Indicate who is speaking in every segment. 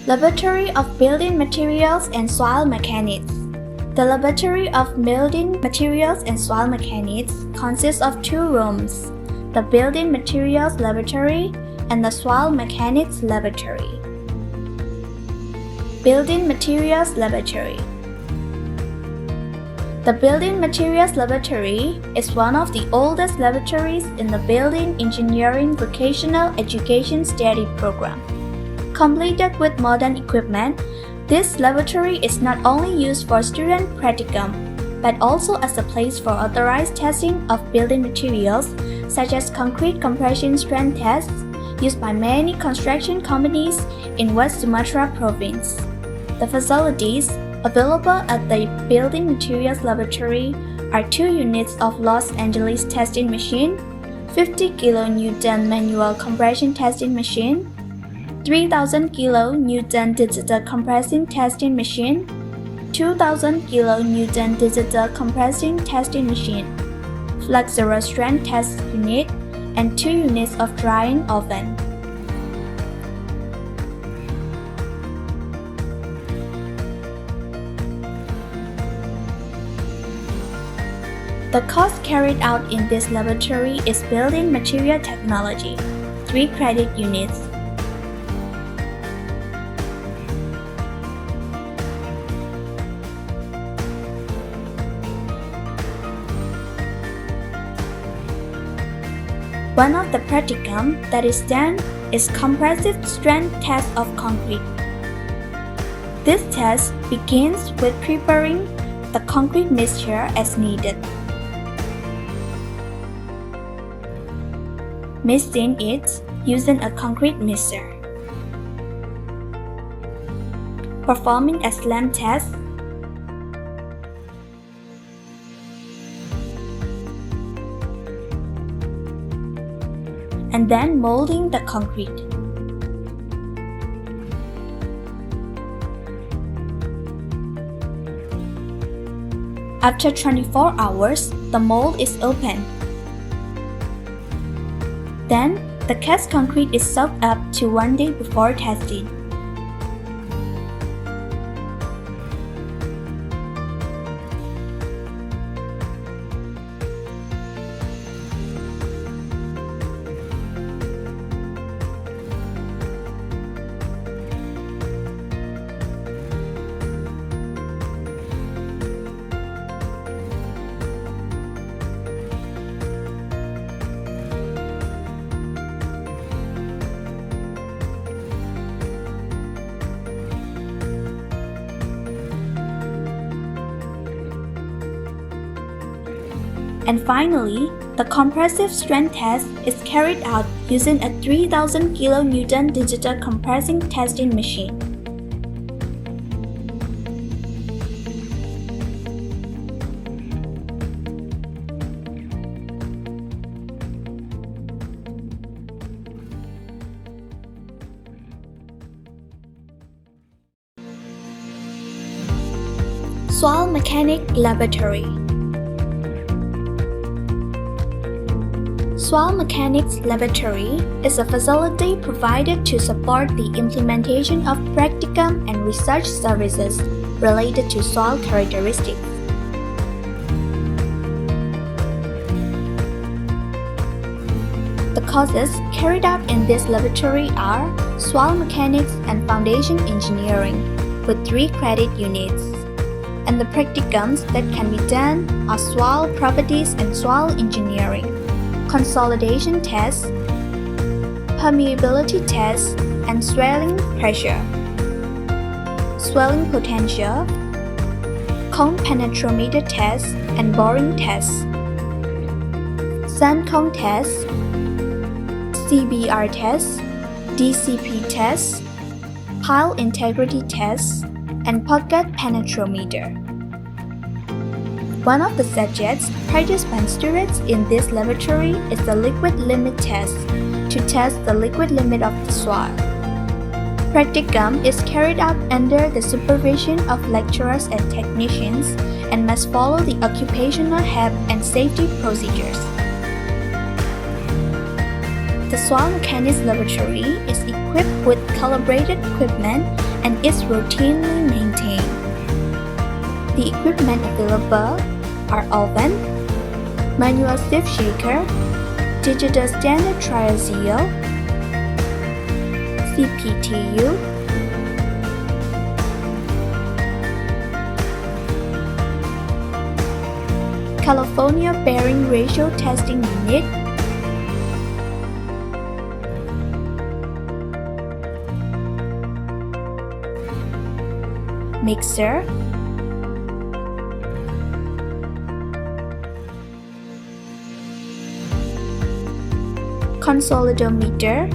Speaker 1: Laboratory of Building Materials and Soil Mechanics. The Laboratory of Building Materials and Soil Mechanics consists of two rooms, the Building Materials Laboratory and the Soil Mechanics Laboratory. Building Materials Laboratory. The Building Materials Laboratory is one of the oldest laboratories in the Building Engineering Vocational Education Study program. Completed with modern equipment, this laboratory is not only used for student practicum, but also as a place for authorized testing of building materials, such as concrete compression strength tests, used by many construction companies in West Sumatra province. The facilities available at the Building Materials Laboratory are 2 units of Los Angeles testing machine, 50 kN manual compression testing machine, 3000 kN digital compressing testing machine, 2000 kN digital compressing testing machine, flexural strength test unit, and 2 units of drying oven. The course carried out in this laboratory is Building Material Technology, 3 credit units. One of the practicum that is done is compressive strength test of concrete. This test begins with preparing the concrete mixture as needed. Mixing it using a concrete mixer. Performing a slam test. And then molding the concrete. After 24 hours, the mold is opened. Then, the cast concrete is soaked up to 1 day before testing. And finally, the compressive strength test is carried out using a 3000 kN digital compressing testing machine. Soil Mechanic Laboratory. Soil Mechanics Laboratory is a facility provided to support the implementation of practicum and research services related to soil characteristics. The courses carried out in this laboratory are Soil Mechanics and Foundation Engineering with 3 credit units. And the practicums that can be done are Soil Properties and Soil Engineering, Consolidation Test, Permeability Test, and Swelling Pressure, Swelling Potential, Cone Penetrometer Test and Boring Test, Sand Cone Test, CBR Test, DCP Test, Pile Integrity Test, and Pocket Penetrometer. One of the subjects practiced by students in this laboratory is the liquid limit test, to test the liquid limit of the soil. Practicum is carried out under the supervision of lecturers and technicians and must follow the occupational health and safety procedures. The Soil Mechanics Laboratory is equipped with calibrated equipment and is routinely maintained. The equipment available are oven, manual sieve shaker, digital standard trial seal, CPTU, California bearing ratio testing unit, mixer, consolidometer,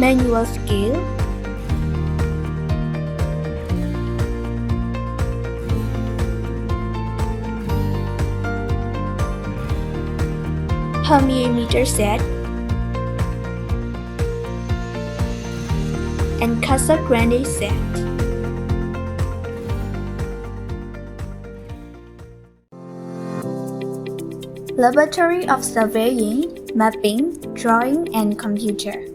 Speaker 1: manual scale, hermiometer set, and Casa Grande set. Laboratory of Surveying, Mapping, Drawing, and Computer.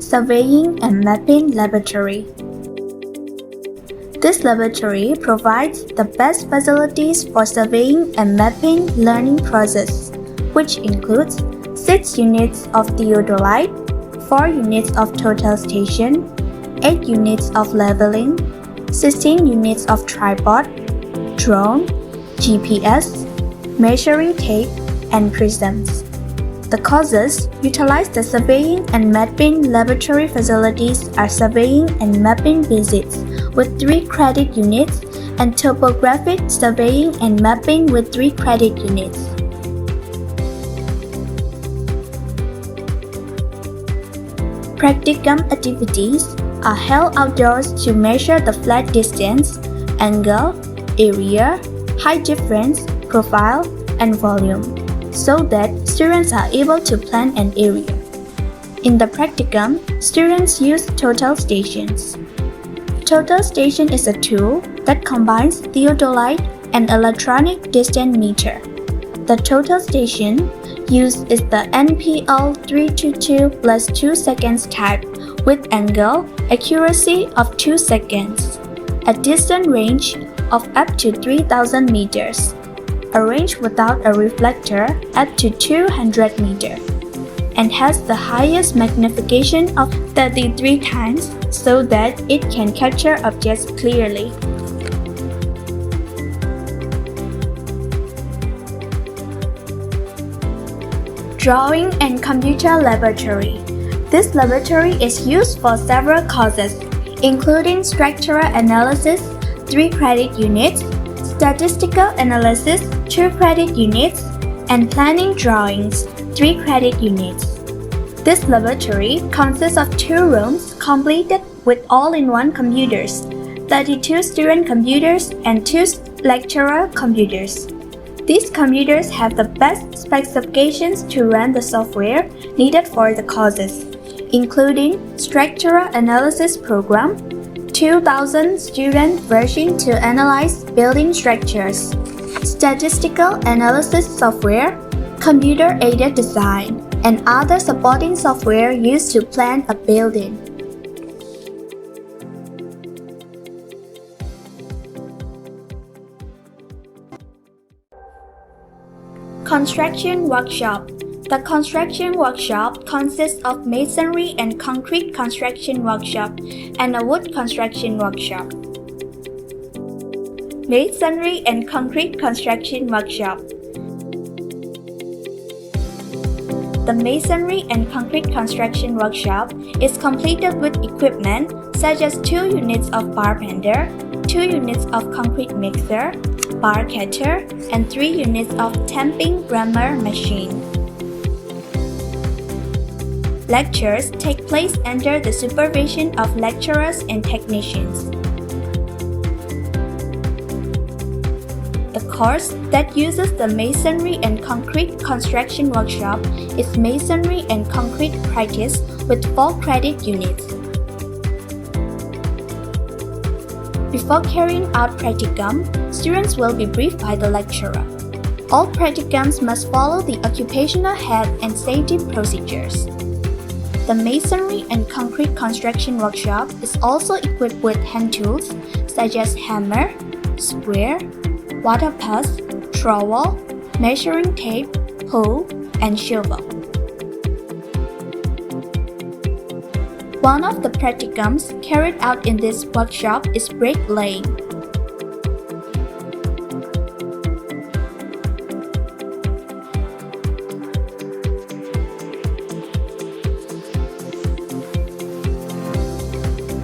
Speaker 1: Surveying and Mapping Laboratory. This laboratory provides the best facilities for surveying and mapping learning process, which includes 6 units of theodolite, 4 units of total station, 8 units of leveling, 16 units of tripod, drone, GPS, measuring tape, and prisms. The courses utilize the surveying and mapping laboratory facilities are surveying and mapping visits with 3 credit units and topographic surveying and mapping with 3 credit units. Practicum activities are held outdoors to measure the flat distance, angle, area, height difference, profile, and volume, so that students are able to plan an area. In the practicum, students use total stations. Total station is a tool that combines theodolite and electronic distance meter. The total station used is the NPL 322 plus 2 seconds type with angle accuracy of 2 seconds, a distance range of up to 3,000 meters, a range without a reflector up to 200 meters, and has the highest magnification of 33 times so that it can capture objects clearly. Drawing and Computer Laboratory. This laboratory is used for several courses, including structural analysis, 3 credit units, statistical analysis, 2 credit units, and planning drawings, 3 credit units. This laboratory consists of 2 rooms completed with all-in-one computers, 32 student computers, and 2 lecturer computers. These computers have the best specifications to run the software needed for the courses, including Structural Analysis Program, 2000 student version to analyze building structures, Statistical Analysis Software, Computer-Aided Design, and other supporting software used to plan a building. Construction Workshop. The construction workshop consists of masonry and concrete construction workshop and a wood construction workshop. Masonry and concrete construction workshop. The masonry and concrete construction workshop is completed with equipment such as 2 units of bar bender, 2 units of concrete mixer, bar cutter, and 3 units of tamping rammer machine. Lectures take place under the supervision of lecturers and technicians. The course that uses the masonry and concrete construction workshop is Masonry and Concrete Practice with 4 credit units. Before carrying out practicum, students will be briefed by the lecturer. All practicums must follow the occupational health and safety procedures. The masonry and concrete construction workshop is also equipped with hand tools such as hammer, square, water pass, trowel, measuring tape, hoe, and shovel. One of the practicums carried out in this workshop is bricklaying.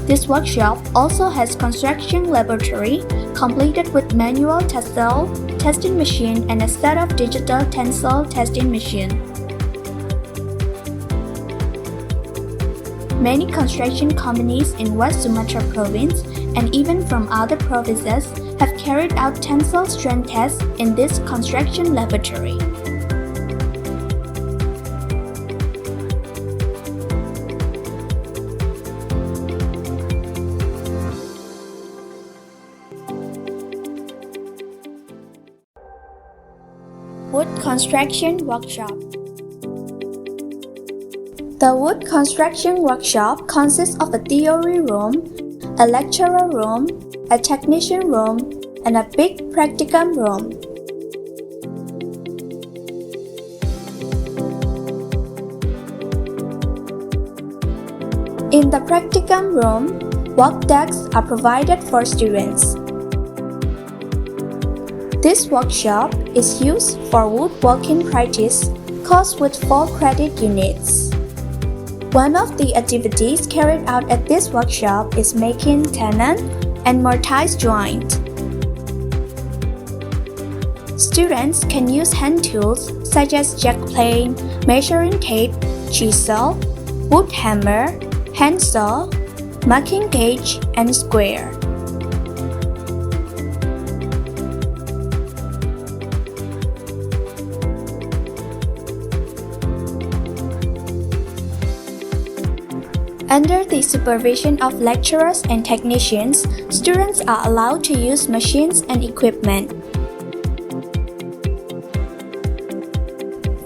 Speaker 1: This workshop also has construction laboratory completed with manual tensile testing machine and a set of digital tensile testing machine. Many construction companies in West Sumatra province and even from other provinces have carried out tensile strength tests in this construction laboratory. Wood Construction Workshop. The wood construction workshop consists of a theory room, a lecturer room, a technician room, and a big practicum room. In the practicum room, work desks are provided for students. This workshop is used for woodworking practice course with 4 credit units. One of the activities carried out at this workshop is making tenon and mortise joint. Students can use hand tools such as jack plane, measuring tape, chisel, wood hammer, handsaw, marking gauge, and square. Under the supervision of lecturers and technicians, students are allowed to use machines and equipment.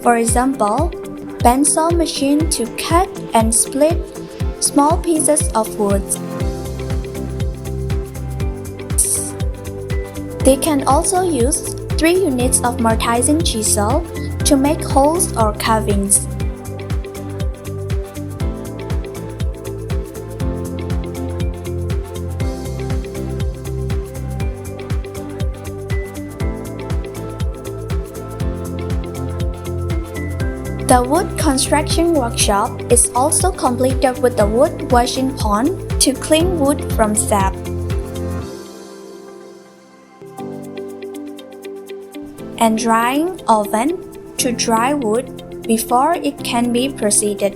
Speaker 1: For example, bandsaw machine to cut and split small pieces of wood. They can also use 3 units of mortising chisel to make holes or carvings. The wood construction workshop is also completed with the wood washing pond to clean wood from sap. And drying oven to dry wood before it can be proceeded.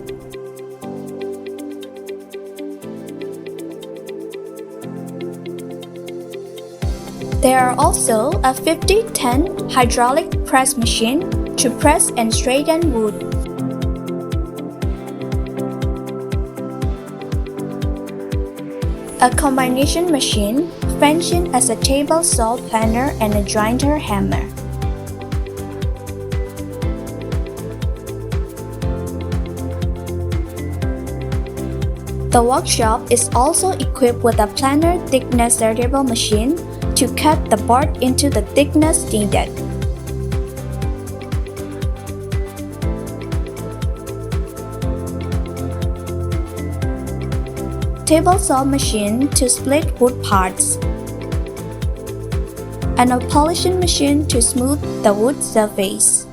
Speaker 1: There are also a 50-ton hydraulic press machine to press and straighten wood. A combination machine functions as a table saw planer and a jointer hammer. The workshop is also equipped with a planer thickness variable machine to cut the board into the thickness needed. Table saw machine to split wood parts, and a polishing machine to smooth the wood surface.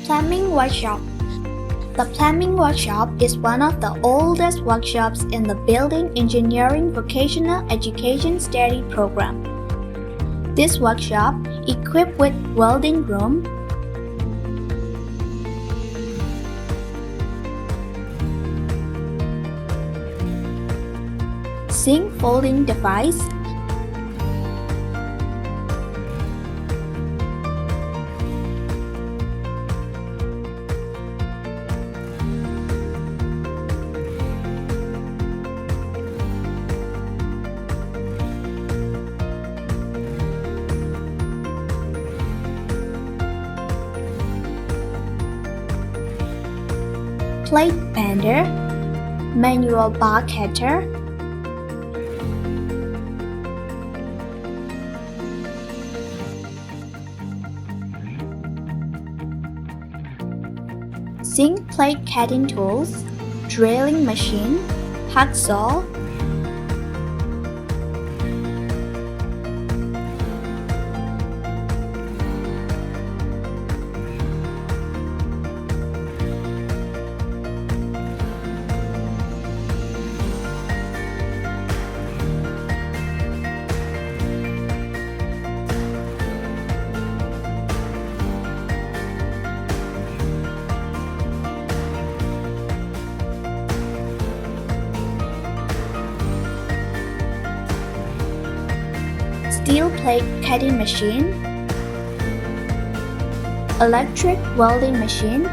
Speaker 1: Plumbing workshop. The plumbing workshop is one of the oldest workshops in the Building Engineering Vocational Education Study program. This workshop, equipped with welding room, zinc folding device, plate bender, manual bar cutter, zinc plate cutting tools, drilling machine, hacksaw, steel plate cutting machine, electric welding machine,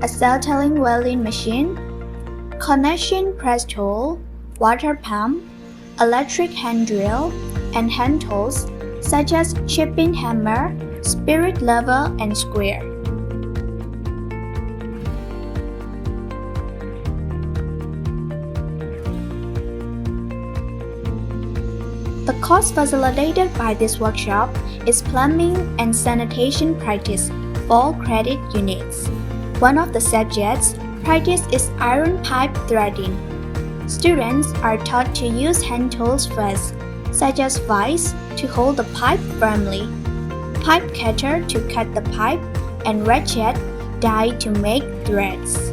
Speaker 1: acetylene welding machine, connection press tool, water pump, electric hand drill, and hand tools such as chipping hammer, spirit level, and square. The course facilitated by this workshop is plumbing and sanitation practice, 4 credit units. One of the subjects practice is iron pipe threading. Students are taught to use hand tools first, such as vise to hold the pipe firmly, pipe cutter to cut the pipe, and ratchet die to make threads.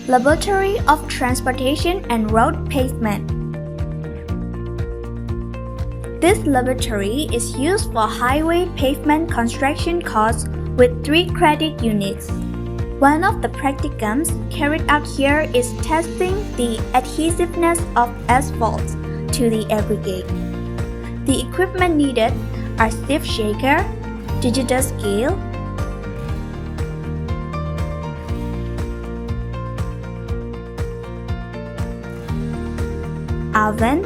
Speaker 1: Laboratory of Transportation and Road Pavement. This laboratory is used for highway pavement construction course with 3 credit units. One of the practicums carried out here is testing the adhesiveness of asphalt to the aggregate. The equipment needed are sieve shaker, digital scale, oven,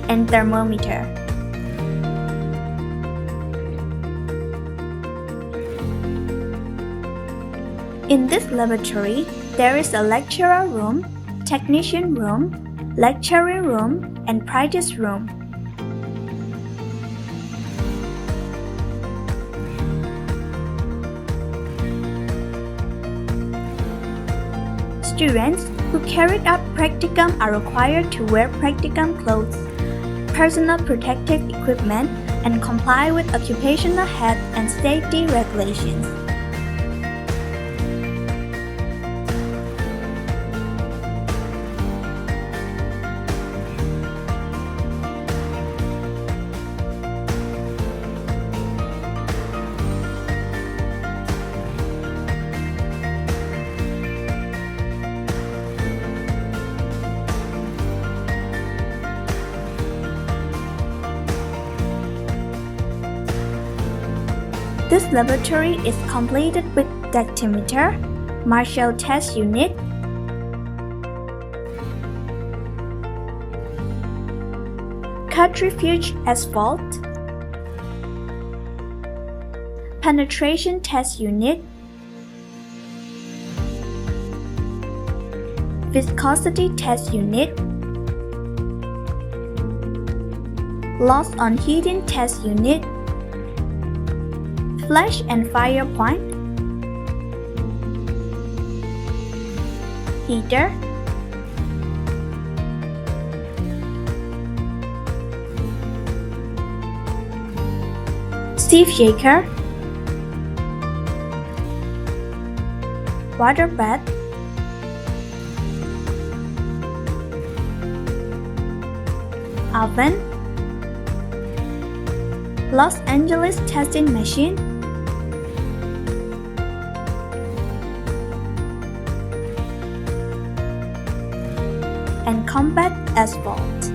Speaker 1: and thermometer. In this laboratory, there is a lecturer room, technician room, lecturing room, and practice room. Students who carried out practicum are required to wear practicum clothes, personal protective equipment, and comply with occupational health and safety regulations. This laboratory is completed with dactymeter, Marshall Test Unit, Centrifuge Asphalt, Penetration Test Unit, Viscosity Test Unit, Loss on Heating Test Unit, Flash and Fire Point, Heater, Sieve Shaker, Water Bath, Oven, Los Angeles Testing Machine, and Combat Asphalt.